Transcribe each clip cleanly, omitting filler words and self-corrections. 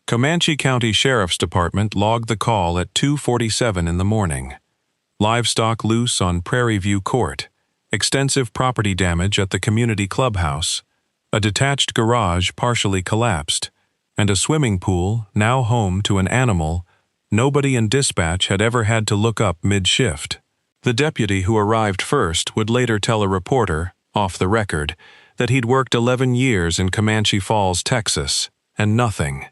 Comanche County Sheriff's Department logged the call at 2:47 in the morning. Livestock loose on Prairie View Court. Extensive property damage at the community clubhouse. A detached garage partially collapsed. And a swimming pool, now home to an animal, nobody in dispatch had ever had to look up mid-shift. The deputy who arrived first would later tell a reporter, off the record, that he'd worked 11 years in Comanche Falls, Texas, and nothing.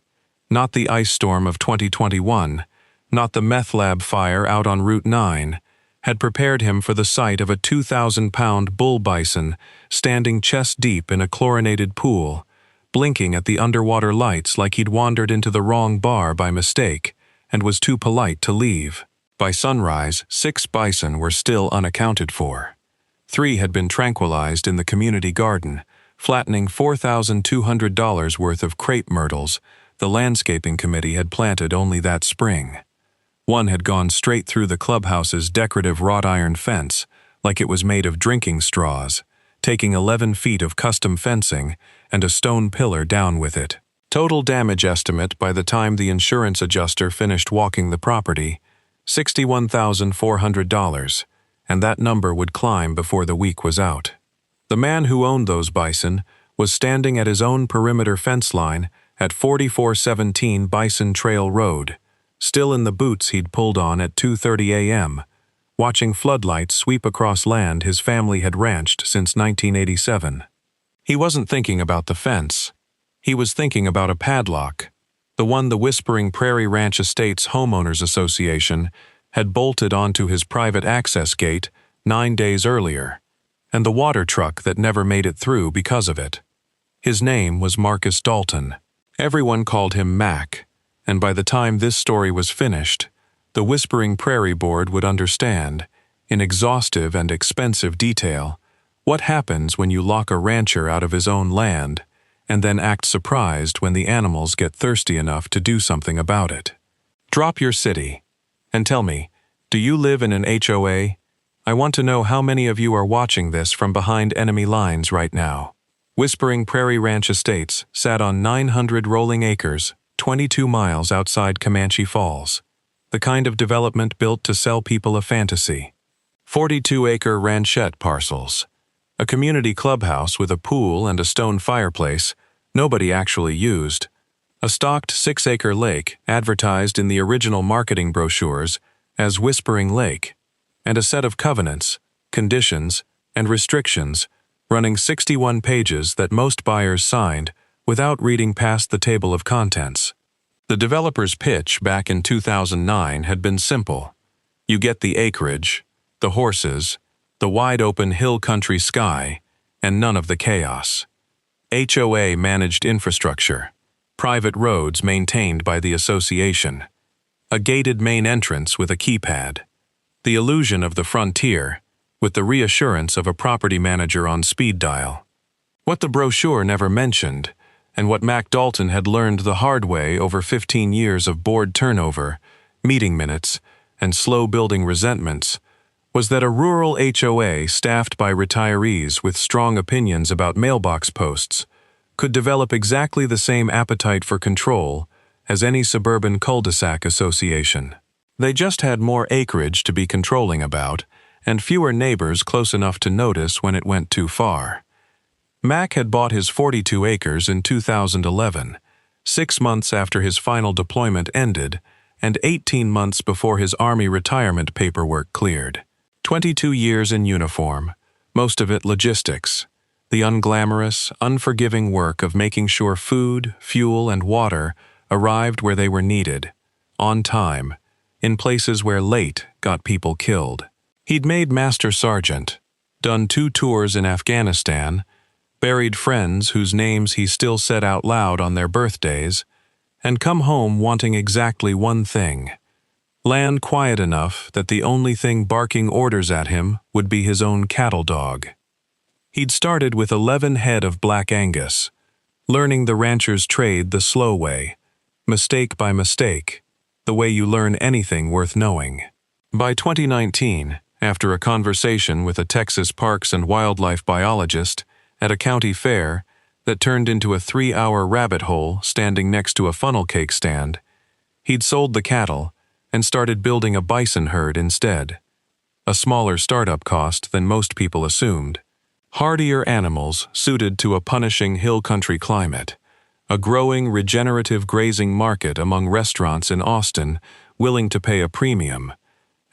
Not the ice storm of 2021, not the meth lab fire out on Route 9, had prepared him for the sight of a 2,000-pound bull bison standing chest-deep in a chlorinated pool, blinking at the underwater lights like he'd wandered into the wrong bar by mistake and was too polite to leave. By sunrise, 6 bison were still unaccounted for. 3 had been tranquilized in the community garden, flattening $4,200 worth of crepe myrtles the landscaping committee had planted only that spring. 1 had gone straight through the clubhouse's decorative wrought iron fence like it was made of drinking straws, taking 11 feet of custom fencing and a stone pillar down with it. Total damage estimate by the time the insurance adjuster finished walking the property, $61,400, and that number would climb before the week was out. The man who owned those bison was standing at his own perimeter fence line at 4417 Bison Trail Road, still in the boots he'd pulled on at 2:30 a.m., watching floodlights sweep across land his family had ranched since 1987. He wasn't thinking about the fence. He was thinking about a padlock, the one the Whispering Prairie Ranch Estates Homeowners Association had bolted onto his private access gate 9 days earlier, and the water truck that never made it through because of it. His name was Marcus Dalton. Everyone called him Mac, and by the time this story was finished, the Whispering Prairie Board would understand, in exhaustive and expensive detail, what happens when you lock a rancher out of his own land and then act surprised when the animals get thirsty enough to do something about it. Drop your city and tell me, do you live in an HOA? I want to know how many of you are watching this from behind enemy lines right now. Whispering Prairie Ranch Estates sat on 900 rolling acres, 22 miles outside Comanche Falls, the kind of development built to sell people a fantasy. 42-acre ranchette parcels, a community clubhouse with a pool and a stone fireplace nobody actually used, a stocked 6-acre lake advertised in the original marketing brochures as Whispering Lake, and a set of covenants, conditions, and restrictions running 61 pages that most buyers signed without reading past the table of contents. The developer's pitch back in 2009 had been simple. You get the acreage, the horses, the wide-open hill country sky, and none of the chaos. HOA managed infrastructure, private roads maintained by the association, a gated main entrance with a keypad, the illusion of the frontier, with the reassurance of a property manager on speed dial. What the brochure never mentioned, and what Mac Dalton had learned the hard way over 15 years of board turnover, meeting minutes, and slow-building resentments, was that a rural HOA staffed by retirees with strong opinions about mailbox posts could develop exactly the same appetite for control as any suburban cul-de-sac association. They just had more acreage to be controlling about, and fewer neighbors close enough to notice when it went too far. Mac had bought his 42 acres in 2011, 6 months after his final deployment ended, and 18 months before his Army retirement paperwork cleared. 22 years in uniform, most of it logistics, the unglamorous, unforgiving work of making sure food, fuel, and water arrived where they were needed, on time, in places where late got people killed. He'd made Master Sergeant, done 2 tours in Afghanistan, buried friends whose names he still said out loud on their birthdays, and come home wanting exactly one thing: land quiet enough that the only thing barking orders at him would be his own cattle dog. He'd started with 11 head of Black Angus, learning the rancher's trade the slow way, mistake by mistake, the way you learn anything worth knowing. By 2019, after a conversation with a Texas parks and wildlife biologist at a county fair, that turned into a 3-hour rabbit hole standing next to a funnel cake stand, he'd sold the cattle and started building a bison herd instead. A smaller startup cost than most people assumed. Hardier animals suited to a punishing hill country climate, a growing regenerative grazing market among restaurants in Austin willing to pay a premium,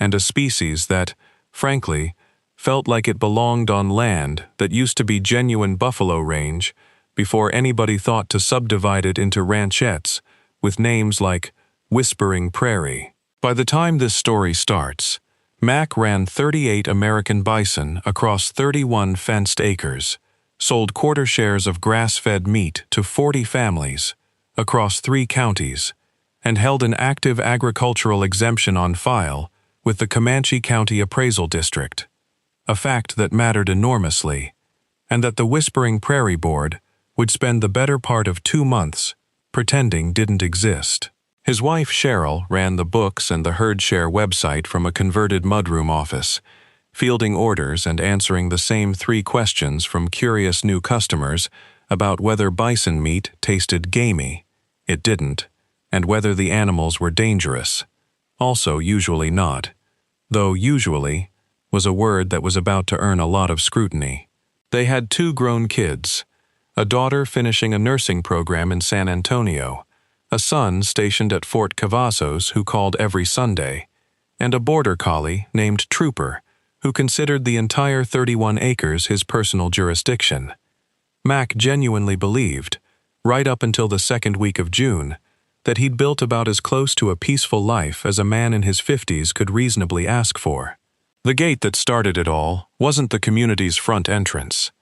and a species that, frankly, felt like it belonged on land that used to be genuine buffalo range before anybody thought to subdivide it into ranchettes with names like Whispering Prairie. By the time this story starts, Mac ran 38 American bison across 31 fenced acres, sold quarter shares of grass-fed meat to 40 families across 3 counties, and held an active agricultural exemption on file with the Comanche County Appraisal District, a fact that mattered enormously, and that the Whispering Prairie Board would spend the better part of 2 months pretending didn't exist. His wife Cheryl ran the books and the herd share website from a converted mudroom office, fielding orders and answering the same 3 questions from curious new customers about whether bison meat tasted gamey, it didn't, and whether the animals were dangerous, also usually not, though usually was a word that was about to earn a lot of scrutiny. They had 2 grown kids, a daughter finishing a nursing program in San Antonio, a son stationed at Fort Cavazos who called every Sunday, and a border collie named Trooper, who considered the entire 31 acres his personal jurisdiction. Mac genuinely believed, right up until the 2nd week of June, that he'd built about as close to a peaceful life as a man in his 50s could reasonably ask for. The gate that started it all wasn't the community's front entrance.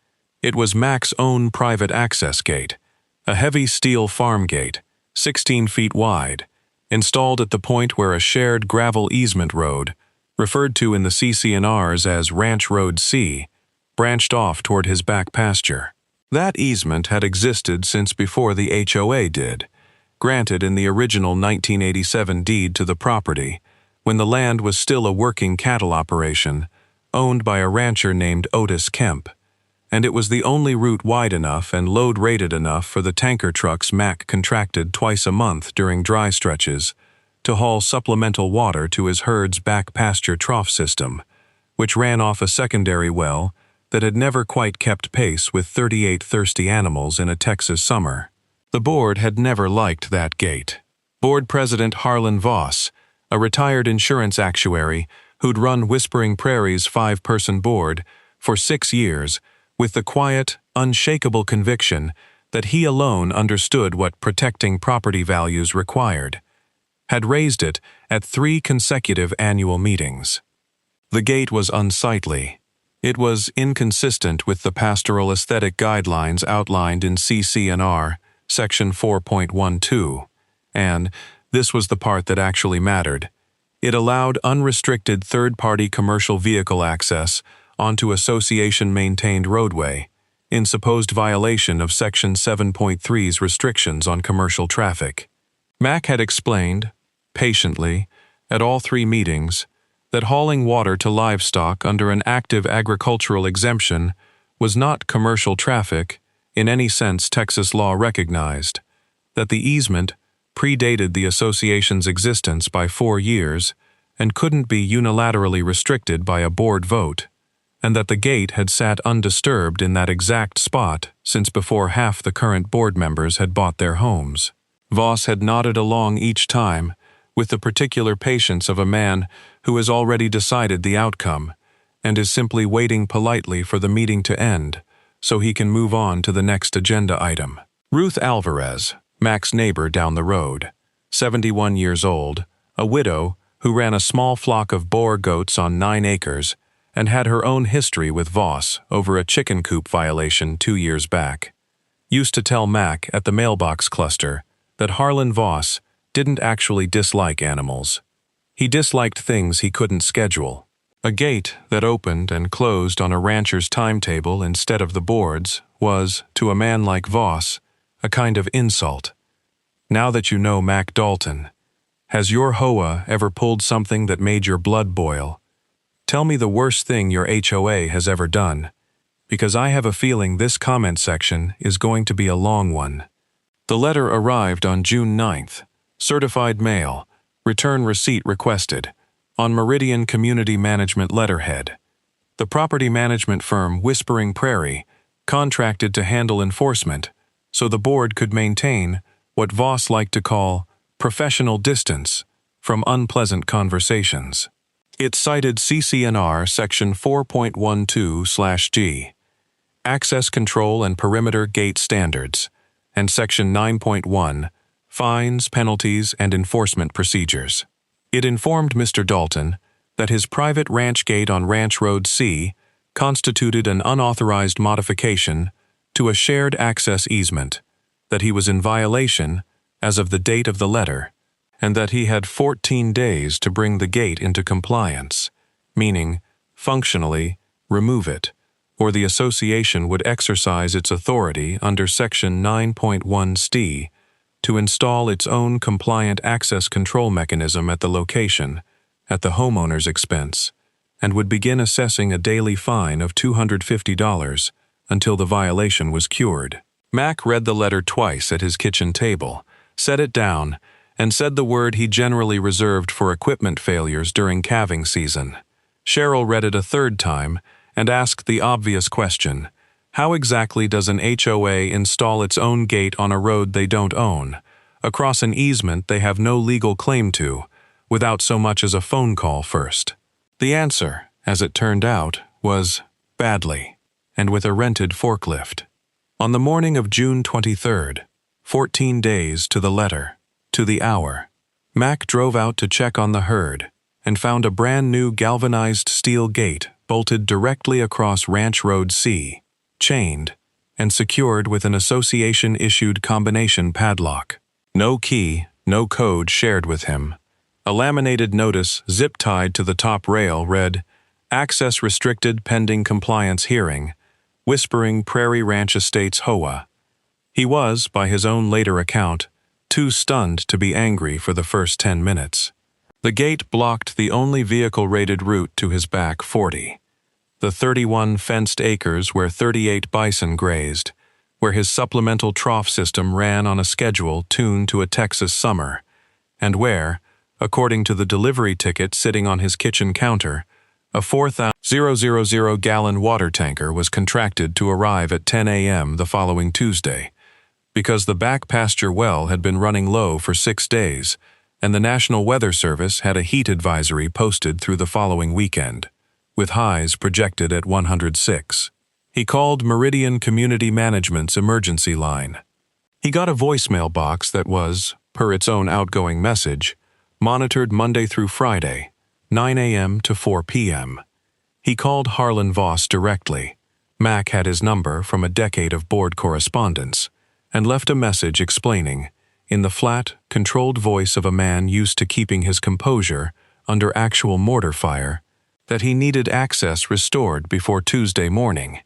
It was Mac's own private access gate, a heavy steel farm gate, 16 feet wide, installed at the point where a shared gravel easement road, referred to in the CC&Rs as Ranch Road C, branched off toward his back pasture. That easement had existed since before the HOA did, granted in the original 1987 deed to the property, when the land was still a working cattle operation, owned by a rancher named Otis Kemp, and it was the only route wide enough and load-rated enough for the tanker trucks Mac contracted twice a month during dry stretches to haul supplemental water to his herd's back pasture trough system, which ran off a secondary well that had never quite kept pace with 38 thirsty animals in a Texas summer. The board had never liked that gate. Board President Harlan Voss, a retired insurance actuary who'd run Whispering Prairie's 5-person board for 6 years, with the quiet, unshakable conviction that he alone understood what protecting property values required, had raised it at 3 consecutive annual meetings. The gate was unsightly. It was inconsistent with the pastoral aesthetic guidelines outlined in CC&R, Section 4.12, and, this was the part that actually mattered, it allowed unrestricted third-party commercial vehicle access onto association-maintained roadway, in supposed violation of Section 7.3's restrictions on commercial traffic. Mac had explained, patiently, at all 3 meetings, that hauling water to livestock under an active agricultural exemption was not commercial traffic in any sense Texas law recognized, that the easement predated the association's existence by 4 years and couldn't be unilaterally restricted by a board vote, and that the gate had sat undisturbed in that exact spot since before half the current board members had bought their homes. Voss had nodded along each time, with the particular patience of a man who has already decided the outcome and is simply waiting politely for the meeting to end so he can move on to the next agenda item. Ruth Alvarez, Mac's neighbor down the road, 71 years old, a widow who ran a small flock of Boer goats on 9 acres and had her own history with Voss over a chicken coop violation 2 years back, used to tell Mac at the mailbox cluster that Harlan Voss didn't actually dislike animals. He disliked things he couldn't schedule. A gate that opened and closed on a rancher's timetable instead of the board's was, to a man like Voss, a kind of insult. Now that you know Mac Dalton, has your HOA ever pulled something that made your blood boil? Tell me the worst thing your HOA has ever done. because I have a feeling this comment section is going to be a long one. The letter arrived on June 9th, certified mail, return receipt requested, on Meridian Community Management letterhead. The property management firm Whispering Prairie contracted to handle enforcement so the board could maintain what Voss liked to call professional distance from unpleasant conversations. It cited CCNR Section 4.12/G, Access Control and Perimeter Gate Standards, and Section 9.1, Fines, Penalties, and Enforcement Procedures. It informed Mr. Dalton that his private ranch gate on Ranch Road C constituted an unauthorized modification to a shared access easement, that he was in violation as of the date of the letter, and that he had 14 days to bring the gate into compliance, meaning, functionally, remove it, or the association would exercise its authority under Section 9.1 to install its own compliant access control mechanism at the location, at the homeowner's expense, and would begin assessing a daily fine of $250 until the violation was cured. Mac read the letter twice at his kitchen table, set it down, and said the word he generally reserved for equipment failures during calving season. Cheryl read it a third time and asked the obvious question: how exactly does an HOA install its own gate on a road they don't own, across an easement they have no legal claim to, without so much as a phone call first? The answer, as it turned out, was badly, and with a rented forklift. On the morning of June 23rd, 14 days to the letter, to the hour, Mac drove out to check on the herd and found a brand new galvanized steel gate bolted directly across Ranch Road C, chained, and secured with an association-issued combination padlock. No key, no code shared with him. A laminated notice zip-tied to the top rail read, "Access restricted pending compliance hearing, Whispering Prairie Ranch Estates HOA." He was, by his own later account, too stunned to be angry for the first 10 minutes. The gate blocked the only vehicle-rated route to his back 40, the 31 fenced acres where 38 bison grazed, where his supplemental trough system ran on a schedule tuned to a Texas summer, and where, according to the delivery ticket sitting on his kitchen counter, a 4,000-gallon water tanker was contracted to arrive at 10 a.m. the following Tuesday, because the back pasture well had been running low for 6 days, and the National Weather Service had a heat advisory posted through the following weekend, with highs projected at 106. He called Meridian Community Management's emergency line. He got a voicemail box that was, per its own outgoing message, monitored Monday through Friday, 9 a.m. to 4 p.m. He called Harlan Voss directly. Mac had his number from a decade of board correspondence, and left a message explaining, in the flat, controlled voice of a man used to keeping his composure under actual mortar fire, that he needed access restored before Tuesday morning,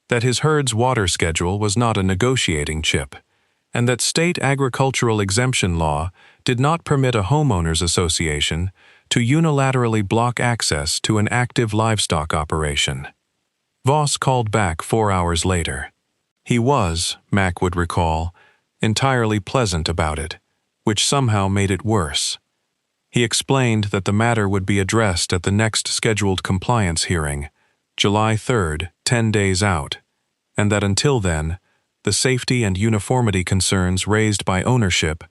that his herd's water schedule was not a negotiating chip, and that state agricultural exemption law did not permit a homeowners association to unilaterally block access to an active livestock operation. Voss called back 4 hours later. He was, Mac would recall, entirely pleasant about it, which somehow made it worse. He explained that the matter would be addressed at the next scheduled compliance hearing, July 3rd, 10 days out, and that until then, the safety and uniformity concerns raised by ownership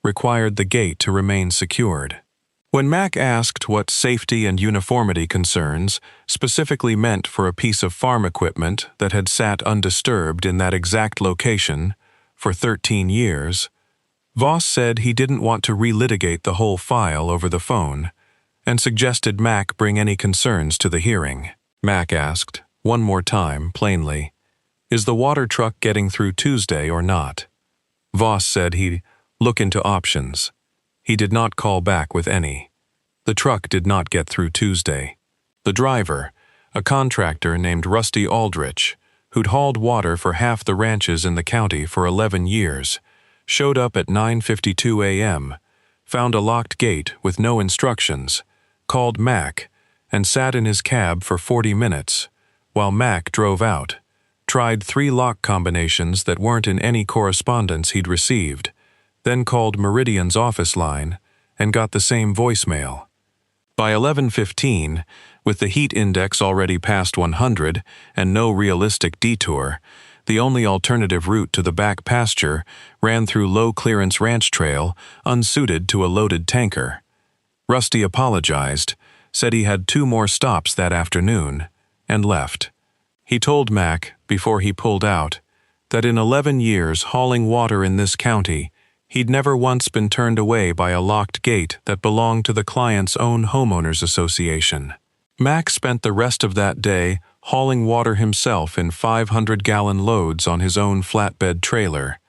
required the gate to remain secured. When Mac asked what safety and uniformity concerns specifically meant for a piece of farm equipment that had sat undisturbed in that exact location for 13 years, Voss said he didn't want to relitigate the whole file over the phone and suggested Mac bring any concerns to the hearing. Mac asked, one more time, plainly, "Is the water truck getting through Tuesday or not?" Voss said he'd look into options. He did not call back with any. The truck did not get through Tuesday. The driver, a contractor named Rusty Aldrich, who'd hauled water for half the ranches in the county for 11 years, showed up at 9:52 a.m., found a locked gate with no instructions, called Mac, and sat in his cab for 40 minutes, while Mac drove out, tried 3 lock combinations that weren't in any correspondence he'd received, then called Meridian's office line and got the same voicemail. By 11:15, with the heat index already past 100 and no realistic detour, the only alternative route to the back pasture ran through low-clearance ranch trail unsuited to a loaded tanker. Rusty apologized, said he had 2 more stops that afternoon, and left. He told Mac, before he pulled out, that in 11 years hauling water in this county, he'd never once been turned away by a locked gate that belonged to the client's own homeowners association. Mac spent the rest of that day hauling water himself in 500-gallon loads on his own flatbed trailer,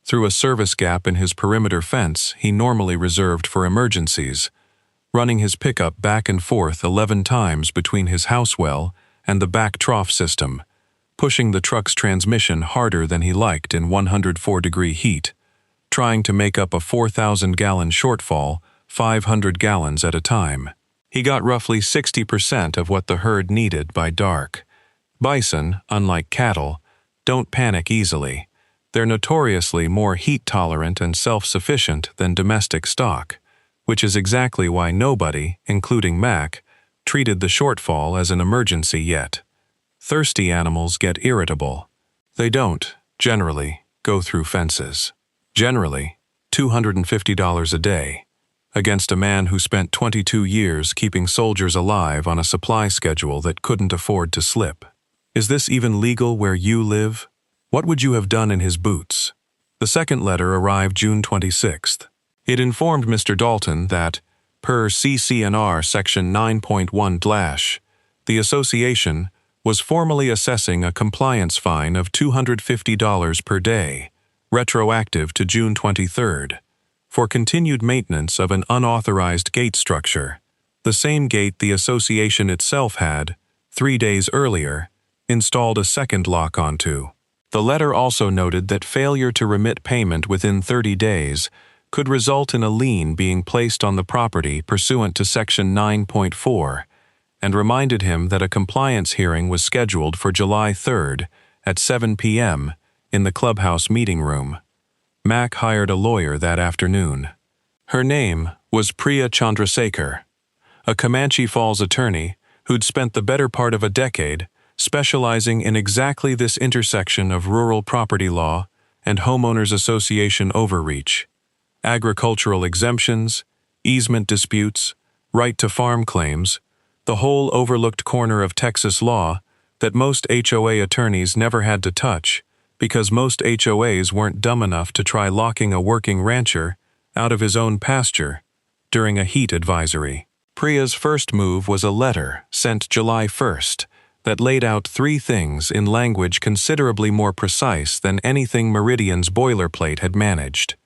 through a service gap in his perimeter fence he normally reserved for emergencies, running his pickup back and forth 11 times between his house well and the back trough system, pushing the truck's transmission harder than he liked in 104-degree heat, trying to make up a 4,000-gallon shortfall 500 gallons at a time. He got roughly 60% of what the herd needed by dark. Bison, unlike cattle, don't panic easily. They're notoriously more heat-tolerant and self-sufficient than domestic stock, which is exactly why nobody, including Mac, treated the shortfall as an emergency yet. Thirsty animals get irritable. They don't, generally, go through fences. Generally, $250 a day, against a man who spent 22 years keeping soldiers alive on a supply schedule that couldn't afford to slip. Is this even legal where you live? What would you have done in his boots? The second letter arrived June 26th. It informed Mr. Dalton that, per CC&R Section 9.1/, the association was formally assessing a compliance fine of $250 per day, retroactive to June 23rd, for continued maintenance of an unauthorized gate structure, the same gate the association itself had, 3 days earlier, installed a second lock onto. The letter also noted that failure to remit payment within 30 days could result in a lien being placed on the property pursuant to Section 9.4, and reminded him that a compliance hearing was scheduled for July 3rd at 7 p.m. in the clubhouse meeting room. Mac hired a lawyer that afternoon. Her name was Priya Chandrasekhar, a Comanche Falls attorney who'd spent the better part of a decade specializing in exactly this intersection of rural property law and homeowners association overreach, agricultural exemptions, easement disputes, right to farm claims, the whole overlooked corner of Texas law that most HOA attorneys never had to touch because most HOAs weren't dumb enough to try locking a working rancher out of his own pasture during a heat advisory. Priya's first move was a letter sent July 1st that laid out 3 things in language considerably more precise than anything Meridian's boilerplate had managed.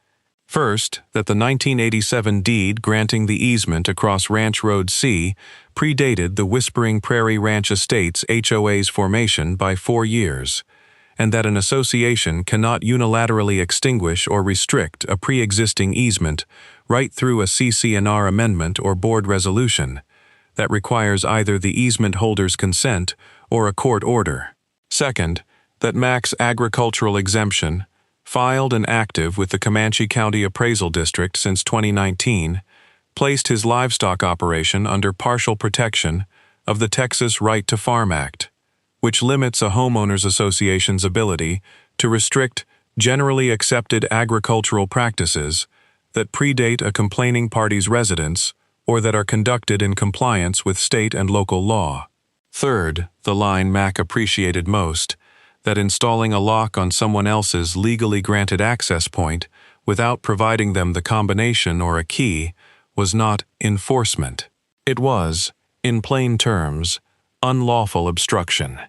First, that the 1987 deed granting the easement across Ranch Road C predated the Whispering Prairie Ranch Estates HOA's formation by 4 years, and that an association cannot unilaterally extinguish or restrict a pre-existing easement right through a CC&R amendment or board resolution that requires either the easement holder's consent or a court order. Second, that Mac's agricultural exemption, filed and active with the Comanche County Appraisal District since 2019, placed his livestock operation under partial protection of the Texas Right to Farm Act, which limits a homeowners association's ability to restrict generally accepted agricultural practices that predate a complaining party's residence or that are conducted in compliance with state and local law. Third, the line Mac appreciated most, that installing a lock on someone else's legally granted access point without providing them the combination or a key was not enforcement. It was, in plain terms, unlawful obstruction.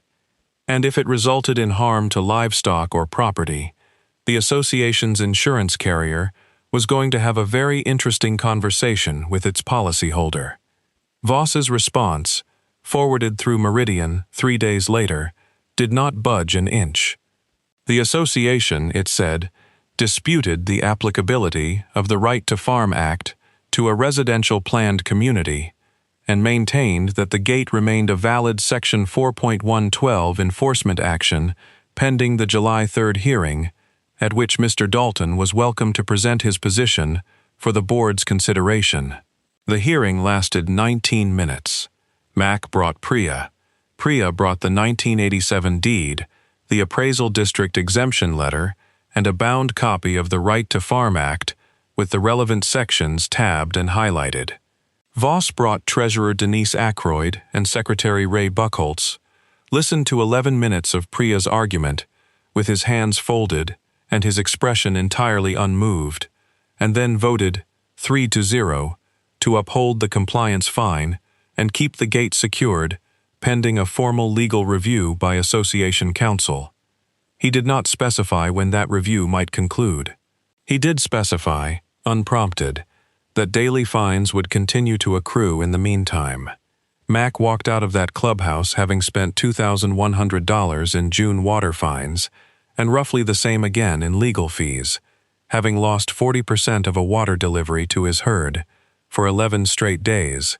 And if it resulted in harm to livestock or property, the association's insurance carrier was going to have a very interesting conversation with its policyholder. Voss's response, forwarded through Meridian 3 days later, did not budge an inch. The association, it said, disputed the applicability of the Right to Farm Act to a residential planned community and maintained that the gate remained a valid Section 4.112 enforcement action pending the July 3rd hearing, at which Mr. Dalton was welcome to present his position for the board's consideration. The hearing lasted 19 minutes. Mac brought Priya. Priya brought the 1987 deed, the Appraisal District exemption letter, and a bound copy of the Right to Farm Act with the relevant sections tabbed and highlighted. Voss brought Treasurer Denise Ackroyd and Secretary Ray Buckholtz, listened to 11 minutes of Priya's argument, with his hands folded and his expression entirely unmoved, and then voted 3-0 to uphold the compliance fine and keep the gate secured, pending a formal legal review by Association Counsel. He did not specify when that review might conclude. He did specify, unprompted, that daily fines would continue to accrue in the meantime. Mac walked out of that clubhouse having spent $2,100 in June water fines and roughly the same again in legal fees, having lost 40% of a water delivery to his herd for 11 straight days,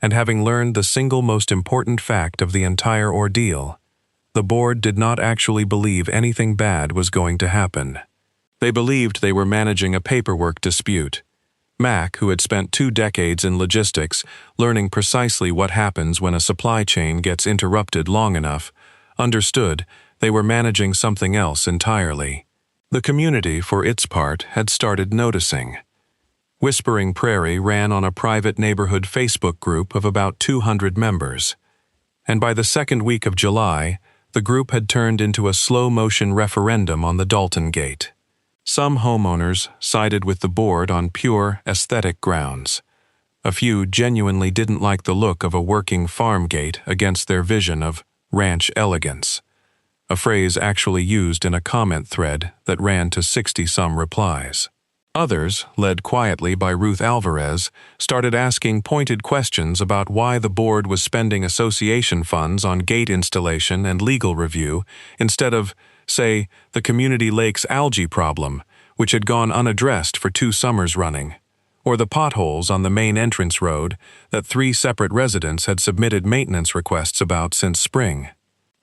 and having learned the single most important fact of the entire ordeal: the board did not actually believe anything bad was going to happen. They believed they were managing a paperwork dispute. Mac, who had spent 2 decades in logistics, learning precisely what happens when a supply chain gets interrupted long enough, understood they were managing something else entirely. The community, for its part, had started noticing. Whispering Prairie ran on a private neighborhood Facebook group of about 200 members, and by the second week of July, the group had turned into a slow-motion referendum on the Dalton Gate. Some homeowners sided with the board on pure aesthetic grounds. A few genuinely didn't like the look of a working farm gate against their vision of ranch elegance, a phrase actually used in a comment thread that ran to 60-some replies. Others, led quietly by Ruth Alvarez, started asking pointed questions about why the board was spending association funds on gate installation and legal review instead of, say, the community lake's algae problem, which had gone unaddressed for 2 summers running, or the potholes on the main entrance road that 3 separate residents had submitted maintenance requests about since spring.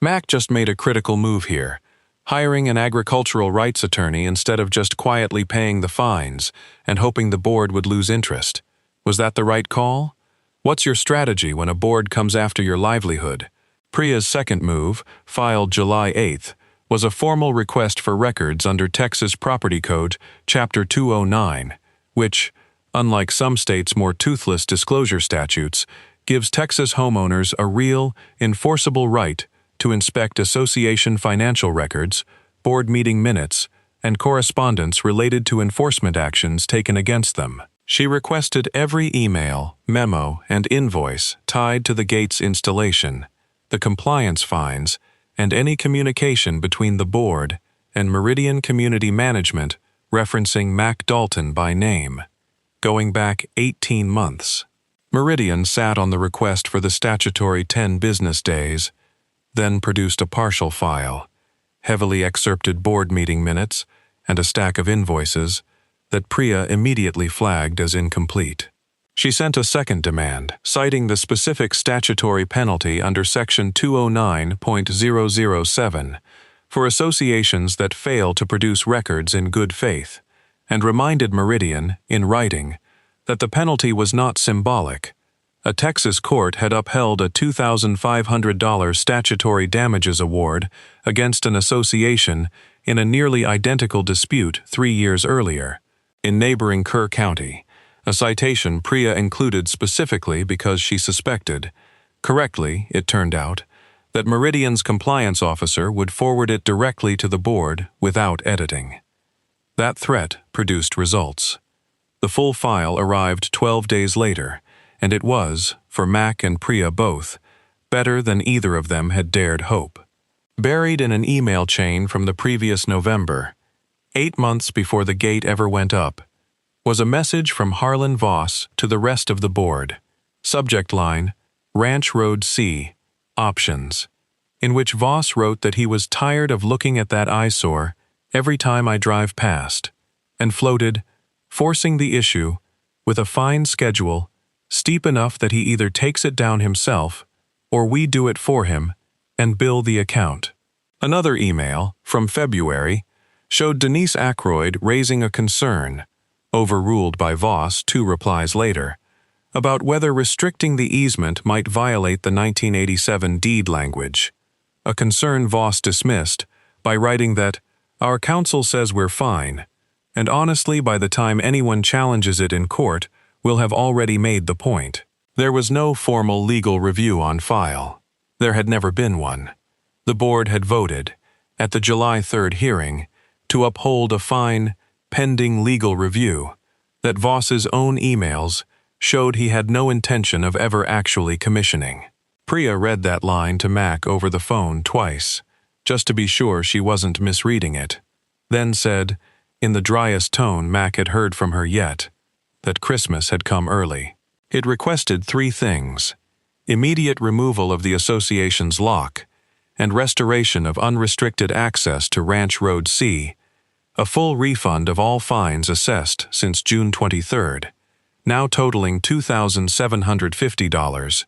Mac just made a critical move here, hiring an agricultural rights attorney instead of just quietly paying the fines and hoping the board would lose interest. Was that the right call? What's your strategy when a board comes after your livelihood? Priya's second move, filed July 8th, was a formal request for records under Texas Property Code, Chapter 209, which, unlike some states' more toothless disclosure statutes, gives Texas homeowners a real, enforceable right to inspect association financial records, board meeting minutes, and correspondence related to enforcement actions taken against them. She requested every email, memo, and invoice tied to the gate's installation, the compliance fines, and any communication between the board and Meridian Community Management referencing Mac Dalton by name, going back 18 months. Meridian sat on the request for the statutory 10 business days, then produced a partial file, heavily excerpted board meeting minutes, and a stack of invoices that Priya immediately flagged as incomplete. She sent a second demand, citing the specific statutory penalty under Section 209.007 for associations that fail to produce records in good faith, and reminded Meridian, in writing, that the penalty was not symbolic. A Texas court had upheld a $2,500 statutory damages award against an association in a nearly identical dispute 3 years earlier, in neighboring Kerr County, a citation Priya included specifically because she suspected, correctly it turned out, that Meridian's compliance officer would forward it directly to the board without editing. That threat produced results. The full file arrived 12 days later, and it was, for Mac and Priya both, better than either of them had dared hope. Buried in an email chain from the previous November, 8 months before the gate ever went up, was a message from Harlan Voss to the rest of the board. Subject line, Ranch Road C, Options, in which Voss wrote that he was tired of looking at that eyesore every time I drive past, and floated, forcing the issue, with a fine schedule, steep enough that he either takes it down himself or we do it for him and bill the account. Another email, from February, showed Denise Aykroyd raising a concern, overruled by Voss 2 replies later, about whether restricting the easement might violate the 1987 deed language, a concern Voss dismissed by writing that, "Our counsel says we're fine, and honestly by the time anyone challenges it in court, we'll have already made the point." There was no formal legal review on file. There had never been one. The board had voted, at the July 3rd hearing, to uphold a fine, pending legal review, that Voss's own emails showed he had no intention of ever actually commissioning. Priya read that line to Mac over the phone twice, just to be sure she wasn't misreading it, then said, in the driest tone Mac had heard from her yet, that Christmas had come early. It requested 3 things: immediate removal of the association's lock, and restoration of unrestricted access to Ranch Road C, a full refund of all fines assessed since June 23rd, now totaling $2,750,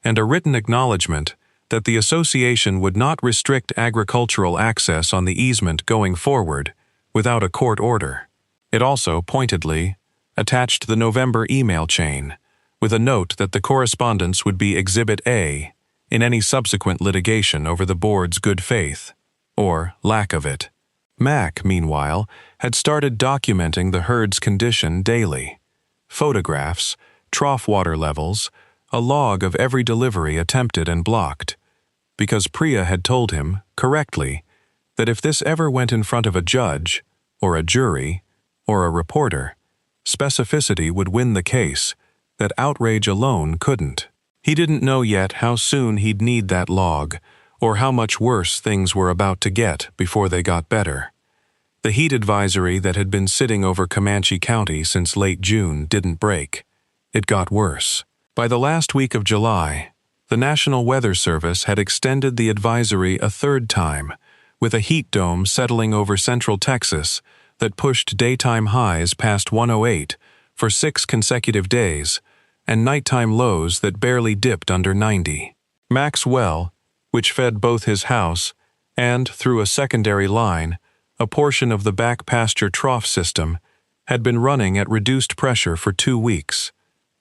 and a written acknowledgement that the association would not restrict agricultural access on the easement going forward without a court order. It also, pointedly, attached the November email chain, with a note that the correspondence would be Exhibit A in any subsequent litigation over the board's good faith, or lack of it. Mac, meanwhile, had started documenting the herd's condition daily. Photographs, trough water levels, a log of every delivery attempted and blocked, because Priya had told him, correctly, that if this ever went in front of a judge, or a jury, or a reporter, specificity would win the case, that outrage alone couldn't. He didn't know yet how soon he'd need that log, or how much worse things were about to get before they got better. The heat advisory that had been sitting over Comanche County since late June didn't break. It got worse. By the last week of July, the National Weather Service had extended the advisory a 3rd time, with a heat dome settling over central Texas that pushed daytime highs past 108 for 6 consecutive days, and nighttime lows that barely dipped under 90. Mac's well, which fed both his house and, through a secondary line, a portion of the back pasture trough system, had been running at reduced pressure for 2 weeks,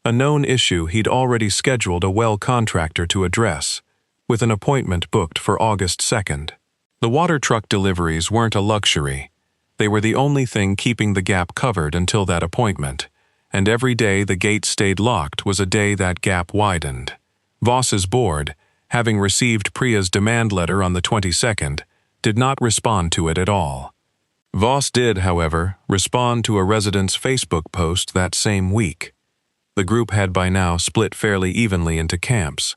a known issue he'd already scheduled a well contractor to address, with an appointment booked for August 2nd. The water truck deliveries weren't a luxury. They were the only thing keeping the gap covered until that appointment, and every day the gate stayed locked was a day that gap widened. Voss's board, having received Priya's demand letter on the 22nd, did not respond to it at all. Voss did, however, respond to a resident's Facebook post that same week. The group had by now split fairly evenly into camps,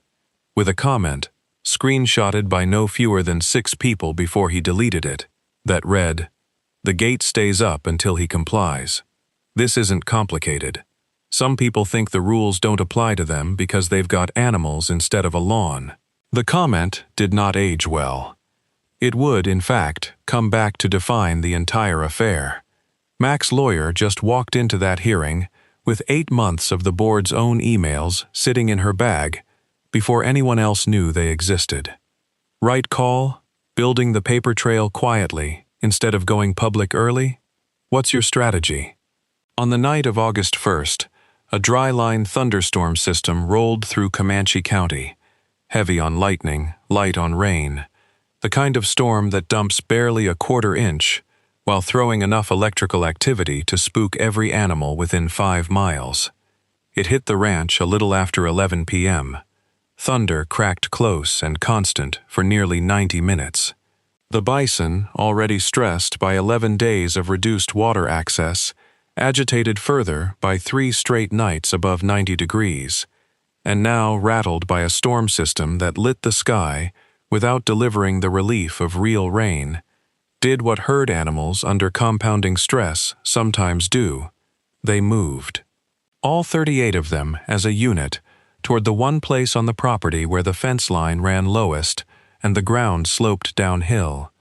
with a comment, screenshotted by no fewer than 6 people before he deleted it, that read, "The gate stays up until he complies. This isn't complicated. Some people think the rules don't apply to them because they've got animals instead of a lawn." The comment did not age well. It would, in fact, come back to define the entire affair. Mac's lawyer just walked into that hearing with 8 months of the board's own emails sitting in her bag before anyone else knew they existed. Right call? Building the paper trail quietly instead of going public early? What's your strategy? On the night of August 1st, a dry-line thunderstorm system rolled through Comanche County, heavy on lightning, light on rain, the kind of storm that dumps barely a 1/4 inch while throwing enough electrical activity to spook every animal within 5 miles. It hit the ranch a little after 11 p.m. Thunder cracked close and constant for nearly 90 minutes. The bison, already stressed by 11 days of reduced water access, agitated further by 3 straight nights above 90 degrees, and now rattled by a storm system that lit the sky without delivering the relief of real rain, did what herd animals under compounding stress sometimes do. They moved. All 38 of them, as a unit, toward the one place on the property where the fence line ran lowest and the ground sloped downhill,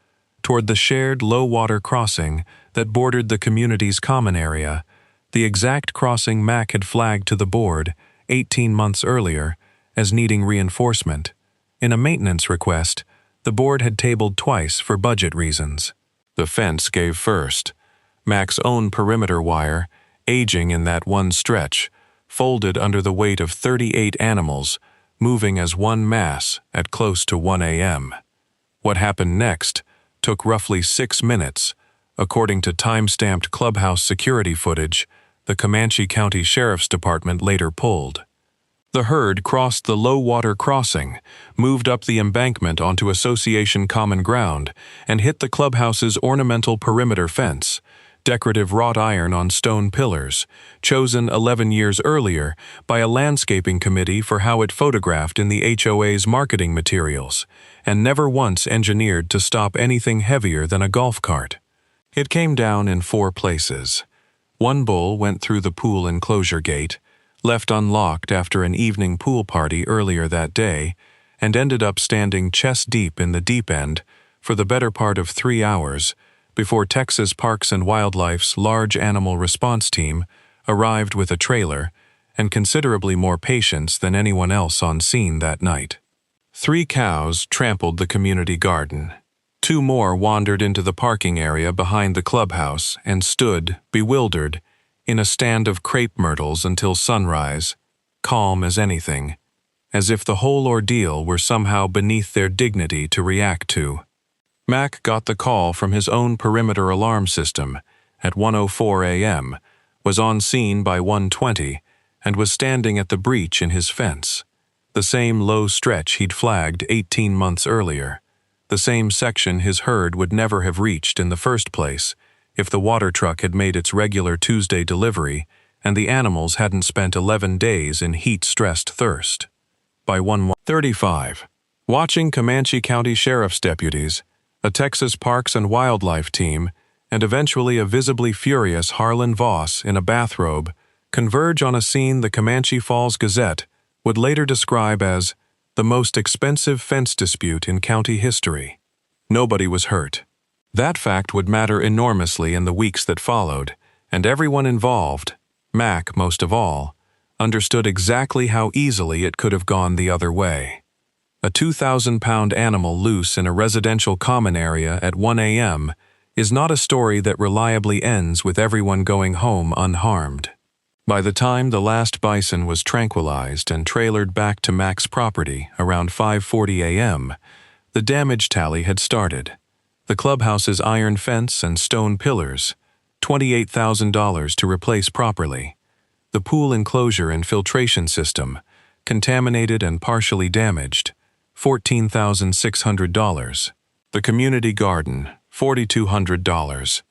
toward the shared low-water crossing that bordered the community's common area, the exact crossing Mac had flagged to the board 18 months earlier as needing reinforcement, in a maintenance request the board had tabled twice for budget reasons. The fence gave first. Mac's own perimeter wire, aging in that one stretch, folded under the weight of 38 animals, moving as one mass at close to 1 a.m. What happened next took roughly 6 minutes, according to time-stamped clubhouse security footage the Comanche County Sheriff's Department later pulled. The herd crossed the low-water crossing, moved up the embankment onto Association Common Ground, and hit the clubhouse's ornamental perimeter fence, decorative wrought iron on stone pillars, chosen 11 years earlier by a landscaping committee for how it photographed in the HOA's marketing materials, and never once engineered to stop anything heavier than a golf cart. It came down in 4 places. One bull went through the pool enclosure gate, left unlocked after an evening pool party earlier that day, and ended up standing chest-deep in the deep end for the better part of 3 hours before Texas Parks and Wildlife's large animal response team arrived with a trailer and considerably more patience than anyone else on scene that night. 3 cows trampled the community garden. 2 more wandered into the parking area behind the clubhouse and stood, bewildered, in a stand of crepe myrtles until sunrise, calm as anything, as if the whole ordeal were somehow beneath their dignity to react to. Mac got the call from his own perimeter alarm system at 1:04 a.m., was on scene by 1:20, and was standing at the breach in his fence, the same low stretch he'd flagged 18 months earlier, the same section his herd would never have reached in the first place if the water truck had made its regular Tuesday delivery and the animals hadn't spent 11 days in heat-stressed thirst. By 1:35, watching Comanche County Sheriff's deputies, a Texas Parks and Wildlife team, and eventually a visibly furious Harlan Voss in a bathrobe converge on a scene the Comanche Falls Gazette would later describe as the most expensive fence dispute in county history. Nobody was hurt. That fact would matter enormously in the weeks that followed, and everyone involved, Mac most of all, understood exactly how easily it could have gone the other way. A 2,000-pound animal loose in a residential common area at 1 a.m. is not a story that reliably ends with everyone going home unharmed. By the time the last bison was tranquilized and trailered back to Mac's property around 5:40 a.m., the damage tally had started. The clubhouse's iron fence and stone pillars, $28,000 to replace properly. The pool enclosure and filtration system, contaminated and partially damaged, $14,600. The community garden, $4,200.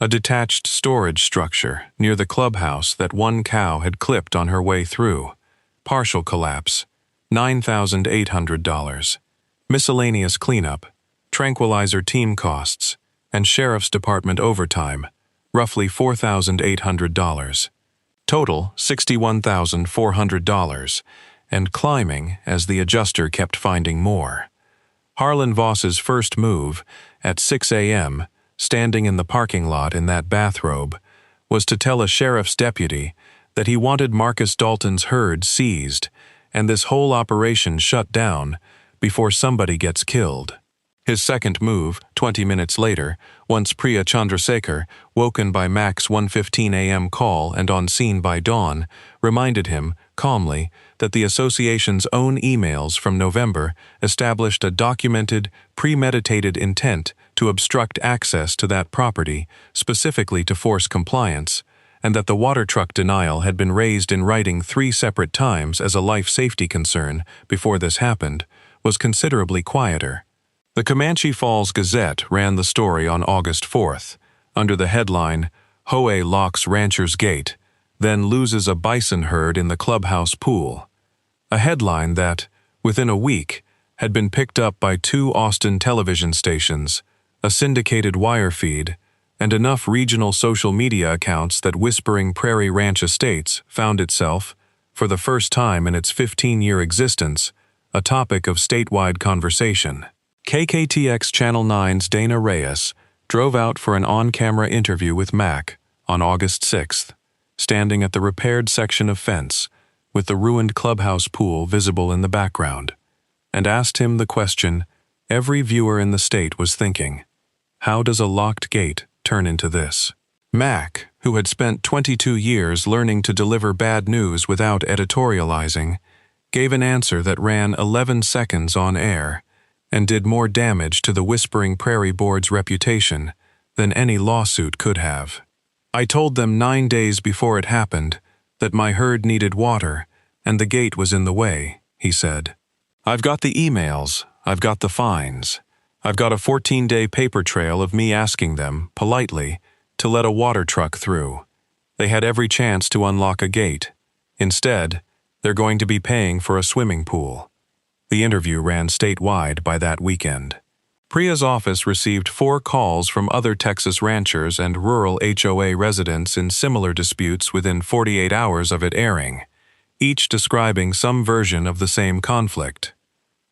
A detached storage structure near the clubhouse that one cow had clipped on her way through, partial collapse, $9,800. Miscellaneous cleanup, tranquilizer team costs, and Sheriff's Department overtime, roughly $4,800. Total, $61,400, and climbing as the adjuster kept finding more. Harlan Voss's first move, at 6 a.m., standing in the parking lot in that bathrobe, was to tell a sheriff's deputy that he wanted Marcus Dalton's herd seized and this whole operation shut down before somebody gets killed. His second move, 20 minutes later, once Priya Chandrasekhar, woken by Mac's 1:15 a.m. call and on scene by dawn, reminded him, calmly, that the association's own emails from November established a documented, premeditated intent to obstruct access to that property, specifically to force compliance, and that the water truck denial had been raised in writing 3 separate times as a life safety concern before this happened, was considerably quieter. The Comanche Falls Gazette ran the story on August 4th, under the headline, HOA Locks Rancher's Gate, then Loses a Bison Herd in the Clubhouse Pool. A headline that, within a week, had been picked up by 2 Austin television stations, a syndicated wire feed, and enough regional social media accounts that Whispering Prairie Ranch Estates found itself, for the first time in its 15-year existence, a topic of statewide conversation. KKTX Channel 9's Dana Reyes drove out for an on-camera interview with Mac on August 6th, standing at the repaired section of fence, with the ruined clubhouse pool visible in the background, and asked him the question, Every viewer in the state was thinking, how does a locked gate turn into this? Mac, who had spent 22 years learning to deliver bad news without editorializing, gave an answer that ran 11 seconds on air and did more damage to the Whispering Prairie Board's reputation than any lawsuit could have. I told them 9 days before it happened that my herd needed water and the gate was in the way, he said. I've got the emails, I've got the fines. I've got a 14-day paper trail of me asking them, politely, to let a water truck through. They had every chance to unlock a gate. Instead, they're going to be paying for a swimming pool. The interview ran statewide by that weekend. Priya's office received 4 calls from other Texas ranchers and rural HOA residents in similar disputes within 48 hours of it airing, each describing some version of the same conflict.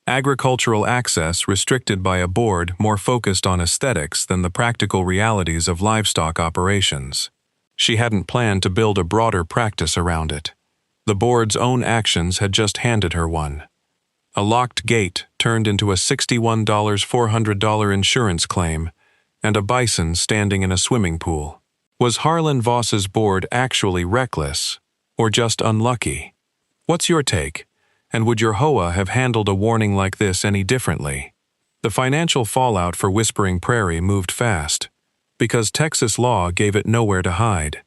Agricultural access restricted by a board more focused on aesthetics than the practical realities of livestock operations. She hadn't planned to build a broader practice around it. The board's own actions had just handed her one. A locked gate turned into a $61,400 insurance claim and a bison standing in a swimming pool. Was Harlan Voss's board actually reckless or just unlucky? What's your take? And would your HOA have handled a warning like this any differently? The financial fallout for Whispering Prairie moved fast, because Texas law gave it nowhere to hide.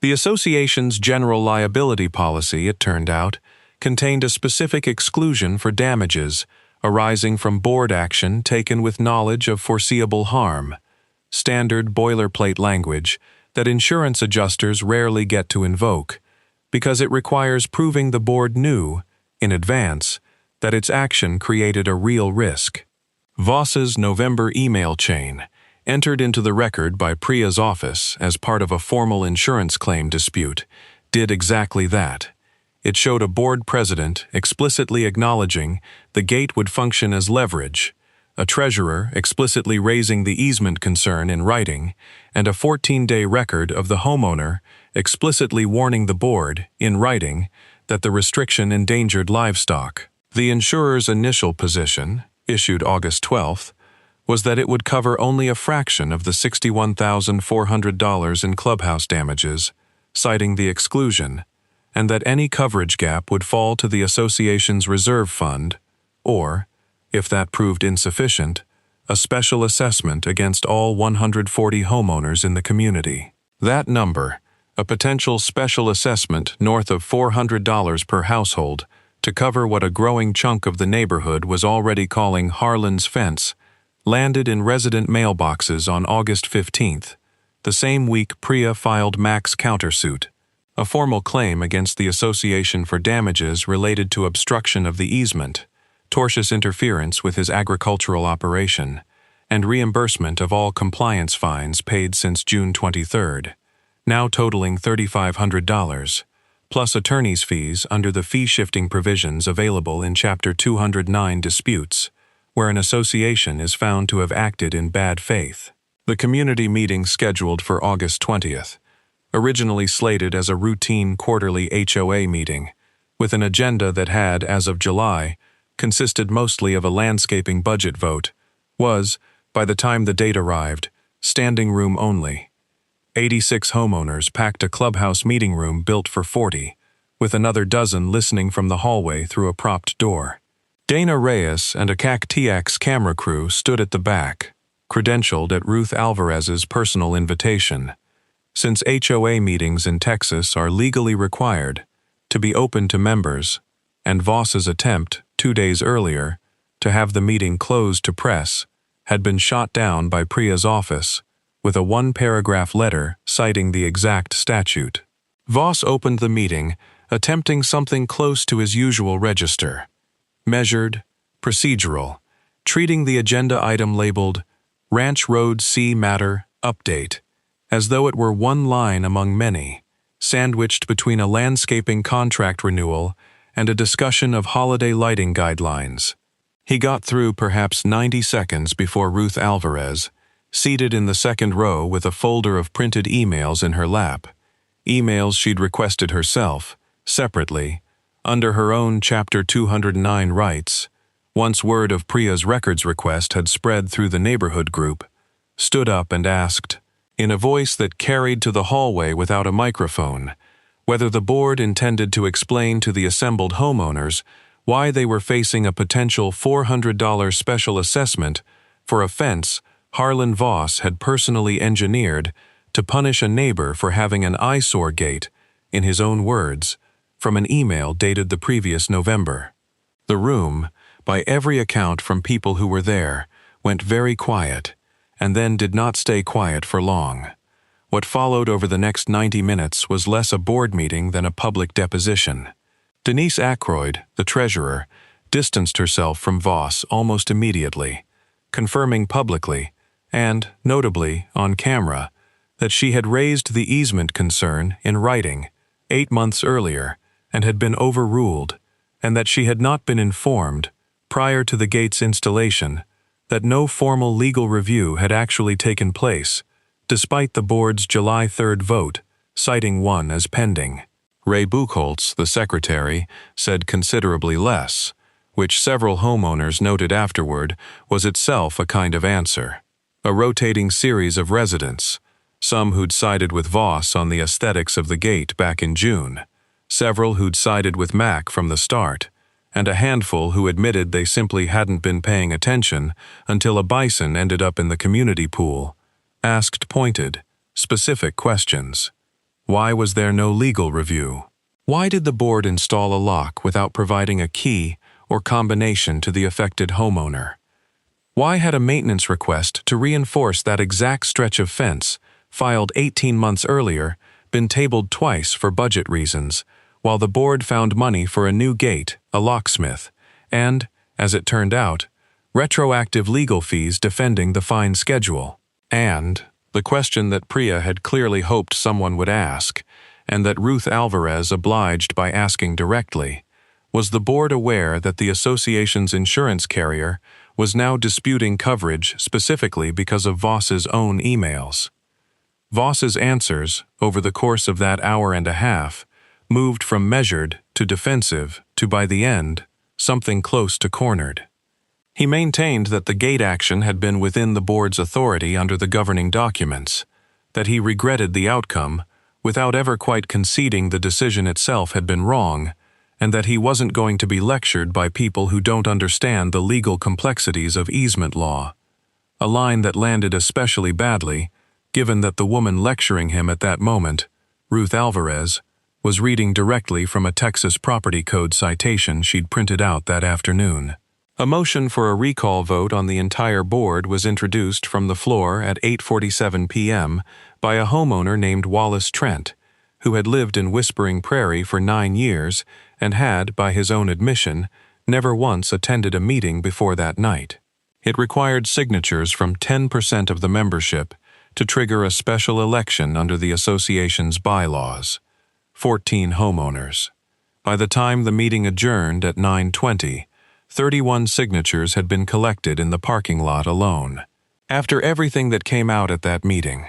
The association's general liability policy, it turned out, contained a specific exclusion for damages arising from board action taken with knowledge of foreseeable harm, standard boilerplate language that insurance adjusters rarely get to invoke, because it requires proving the board knew, in advance, that its action created a real risk. Voss's November email chain, entered into the record by Priya's office as part of a formal insurance claim dispute, did exactly that. It showed a board president explicitly acknowledging the gate would function as leverage, a treasurer explicitly raising the easement concern in writing, and a 14-day record of the homeowner explicitly warning the board, in writing, that the restriction endangered livestock. The insurer's initial position, issued August 12th, was that it would cover only a fraction of the $61,400 in clubhouse damages, citing the exclusion, and that any coverage gap would fall to the association's reserve fund, or, if that proved insufficient, a special assessment against all 140 homeowners in the community. That number, a potential special assessment north of $400 per household to cover what a growing chunk of the neighborhood was already calling Harlan's Fence, landed in resident mailboxes on August 15th, the same week Priya filed Mac's countersuit, a formal claim against the association for damages related to obstruction of the easement, tortious interference with his agricultural operation, and reimbursement of all compliance fines paid since June 23rd. Now totaling $3,500, plus attorney's fees under the fee-shifting provisions available in Chapter 209 disputes, where an association is found to have acted in bad faith. The community meeting scheduled for August 20th, originally slated as a routine quarterly HOA meeting, with an agenda that had, as of July, consisted mostly of a landscaping budget vote, was, by the time the date arrived, standing room only. 86 homeowners packed a clubhouse meeting room built for 40, with another dozen listening from the hallway through a propped door. Dana Reyes and a CAC-TX camera crew stood at the back, credentialed at Ruth Alvarez's personal invitation, since HOA meetings in Texas are legally required to be open to members, and Voss's attempt, 2 days earlier, to have the meeting closed to press had been shot down by Priya's office, with a 1-paragraph letter citing the exact statute. Voss opened the meeting, attempting something close to his usual register. Measured, procedural, treating the agenda item labeled Ranch Road C Matter Update, as though it were one line among many, sandwiched between a landscaping contract renewal and a discussion of holiday lighting guidelines. He got through perhaps 90 seconds before Ruth Alvarez, seated in the second row with a folder of printed emails in her lap, emails she'd requested herself, separately, under her own Chapter 209 rights, once word of Priya's records request had spread through the neighborhood group, stood up and asked, in a voice that carried to the hallway without a microphone, whether the board intended to explain to the assembled homeowners why they were facing a potential $400 special assessment for a fence Harlan Voss had personally engineered to punish a neighbor for having an eyesore gate, in his own words, from an email dated the previous November. The room, by every account from people who were there, went very quiet, and then did not stay quiet for long. What followed over the next 90 minutes was less a board meeting than a public deposition. Denise Ackroyd, the treasurer, distanced herself from Voss almost immediately, confirming publicly, and, notably, on camera, that she had raised the easement concern in writing 8 months earlier and had been overruled, and that she had not been informed, prior to the gate's installation, that no formal legal review had actually taken place, despite the board's July 3rd vote, citing one as pending. Ray Buchholz, the secretary, said considerably less, which several homeowners noted afterward was itself a kind of answer. A rotating series of residents, some who'd sided with Voss on the aesthetics of the gate back in June, several who'd sided with Mac from the start, and a handful who admitted they simply hadn't been paying attention until a bison ended up in the community pool, asked pointed, specific questions. Why was there no legal review? Why did the board install a lock without providing a key or combination to the affected homeowner? Why had a maintenance request to reinforce that exact stretch of fence, filed 18 months earlier, been tabled twice for budget reasons, while the board found money for a new gate, a locksmith, and, as it turned out, retroactive legal fees defending the fine schedule? And the question that Priya had clearly hoped someone would ask, and that Ruth Alvarez obliged by asking directly, was the board aware that the association's insurance carrier was now disputing coverage specifically because of Voss's own emails? Voss's answers, over the course of that hour and a half, moved from measured to defensive to, by the end, something close to cornered. He maintained that the gate action had been within the board's authority under the governing documents, that he regretted the outcome, without ever quite conceding the decision itself had been wrong, and that he wasn't going to be lectured by people who don't understand the legal complexities of easement law, a line that landed especially badly, given that the woman lecturing him at that moment, Ruth Alvarez, was reading directly from a Texas property code citation she'd printed out that afternoon. A motion for a recall vote on the entire board was introduced from the floor at 8:47 p.m. by a homeowner named Wallace Trent, who had lived in Whispering Prairie for 9 years and had, by his own admission, never once attended a meeting before that night. It required signatures from 10% of the membership to trigger a special election under the association's bylaws. 14 homeowners. By the time the meeting adjourned at 9:20, 31 signatures had been collected in the parking lot alone. After everything that came out at that meeting,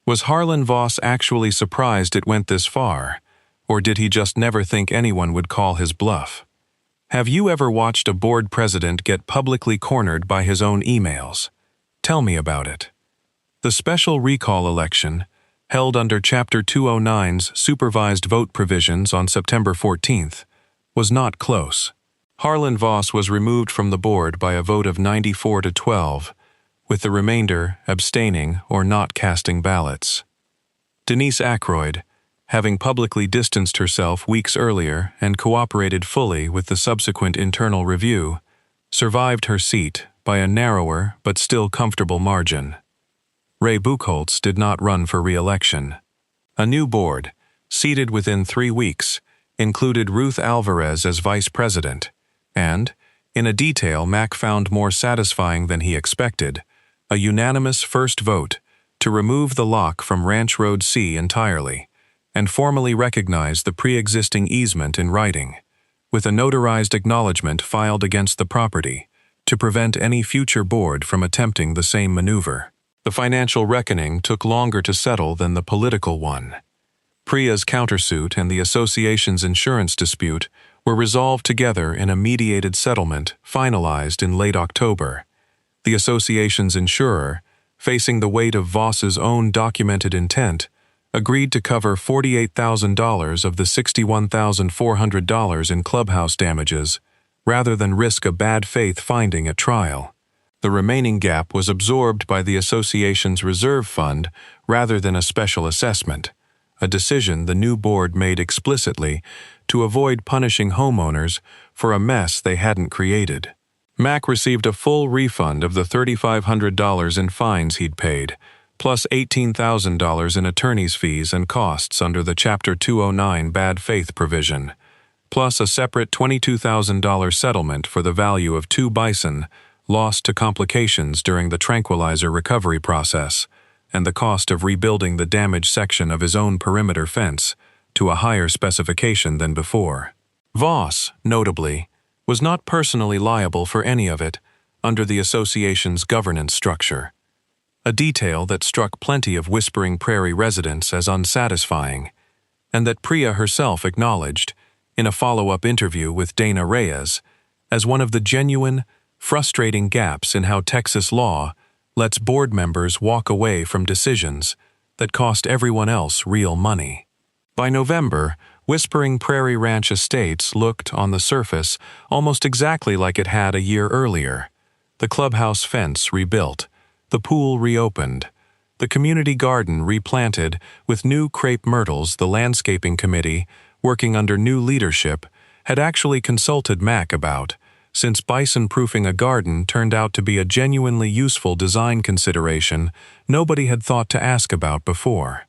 was Harlan Voss actually surprised it went this far, or did he just never think anyone would call his bluff? Have you ever watched a board president get publicly cornered by his own emails? Tell me about it. The special recall election, held under Chapter 209's supervised vote provisions on September 14th, was not close. Harlan Voss was removed from the board by a vote of 94 to 12, with the remainder abstaining or not casting ballots. Denise Ackroyd, having publicly distanced herself weeks earlier and cooperated fully with the subsequent internal review, survived her seat by a narrower but still comfortable margin. Ray Buchholz did not run for re-election. A new board, seated within 3 weeks, included Ruth Alvarez as vice president, and, in a detail Mac found more satisfying than he expected, a unanimous first vote to remove the lock from Ranch Road C entirely and formally recognize the pre-existing easement in writing, with a notarized acknowledgement filed against the property to prevent any future board from attempting the same maneuver. The financial reckoning took longer to settle than the political one. Priya's countersuit and the association's insurance dispute were resolved together in a mediated settlement finalized in late October. The association's insurer, facing the weight of Voss's own documented intent, agreed to cover $48,000 of the $61,400 in clubhouse damages, rather than risk a bad faith finding at trial. The remaining gap was absorbed by the association's reserve fund rather than a special assessment, a decision the new board made explicitly to avoid punishing homeowners for a mess they hadn't created. Mac received a full refund of the $3,500 in fines he'd paid, plus $18,000 in attorney's fees and costs under the Chapter 209 bad faith provision, plus a separate $22,000 settlement for the value of 2 bison lost to complications during the tranquilizer recovery process, and the cost of rebuilding the damaged section of his own perimeter fence to a higher specification than before. Voss, notably, was not personally liable for any of it under the association's governance structure, a detail that struck plenty of Whispering Prairie residents as unsatisfying, and that Priya herself acknowledged, in a follow-up interview with Dana Reyes, as one of the genuine, frustrating gaps in how Texas law lets board members walk away from decisions that cost everyone else real money. By November, Whispering Prairie Ranch Estates looked, on the surface, almost exactly like it had a year earlier. The clubhouse fence rebuilt, the pool reopened, the community garden replanted with new crepe myrtles. The landscaping committee, working under new leadership, had actually consulted Mac about, since bison-proofing a garden turned out to be a genuinely useful design consideration nobody had thought to ask about before.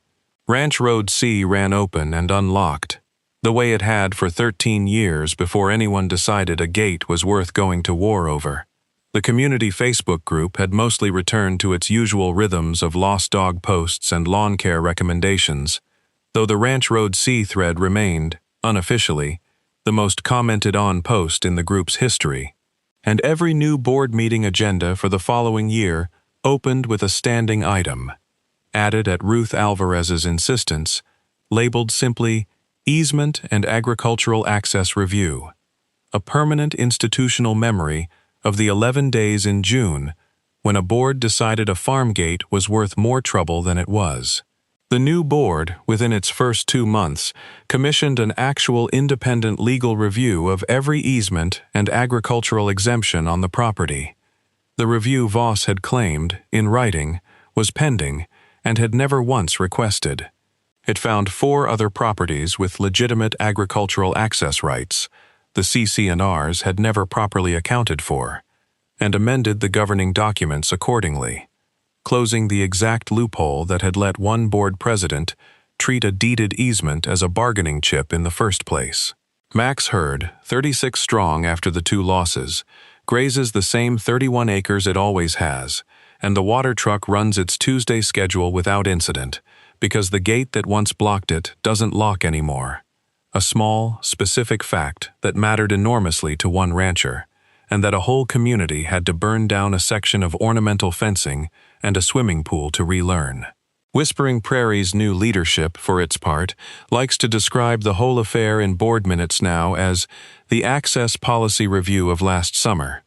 Ranch Road C ran open and unlocked, the way it had for 13 years before anyone decided a gate was worth going to war over. The community Facebook group had mostly returned to its usual rhythms of lost dog posts and lawn care recommendations, though the Ranch Road C thread remained, unofficially, the most commented-on post in the group's history. And every new board meeting agenda for the following year opened with a standing item, added at Ruth Alvarez's insistence, labeled simply Easement and Agricultural Access Review, a permanent institutional memory of the 11 days in June when a board decided a farm gate was worth more trouble than it was. The new board, within its first 2 months, commissioned an actual independent legal review of every easement and agricultural exemption on the property. The review Voss had claimed, in writing, was pending and had never once requested. It found 4 other properties with legitimate agricultural access rights the CC&Rs had never properly accounted for, and amended the governing documents accordingly, closing the exact loophole that had let one board president treat a deeded easement as a bargaining chip in the first place. Mac's herd, 36 strong after the 2 losses, grazes the same 31 acres it always has, and the water truck runs its Tuesday schedule without incident, because the gate that once blocked it doesn't lock anymore. A small, specific fact that mattered enormously to one rancher, and that a whole community had to burn down a section of ornamental fencing and a swimming pool to relearn. Whispering Prairie's new leadership, for its part, likes to describe the whole affair in board minutes now as the Access Policy Review of last summer,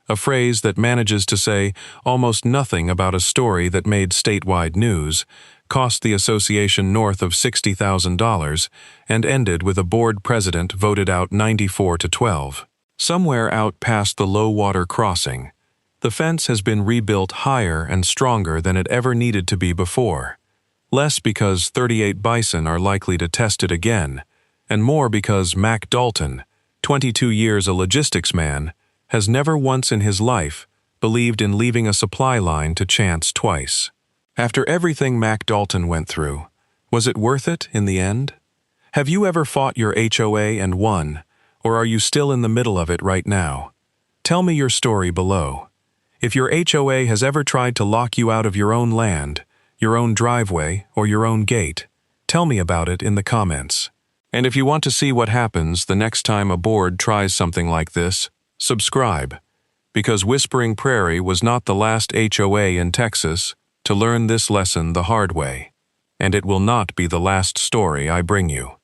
a phrase that manages to say almost nothing about a story that made statewide news, cost the association north of $60,000, and ended with a board president voted out 94-12. Somewhere out past the low water crossing, the fence has been rebuilt higher and stronger than it ever needed to be before, less because 38 bison are likely to test it again, and more because Mac Dalton, 22 years a logistics man, has never once in his life believed in leaving a supply line to chance twice. After everything Mac Dalton went through, was it worth it in the end? Have you ever fought your HOA and won, or are you still in the middle of it right now? Tell me your story below. If your HOA has ever tried to lock you out of your own land, your own driveway, or your own gate, tell me about it in the comments. And if you want to see what happens the next time a board tries something like this, subscribe, because Whispering Prairie was not the last HOA in Texas to learn this lesson the hard way, and it will not be the last story I bring you.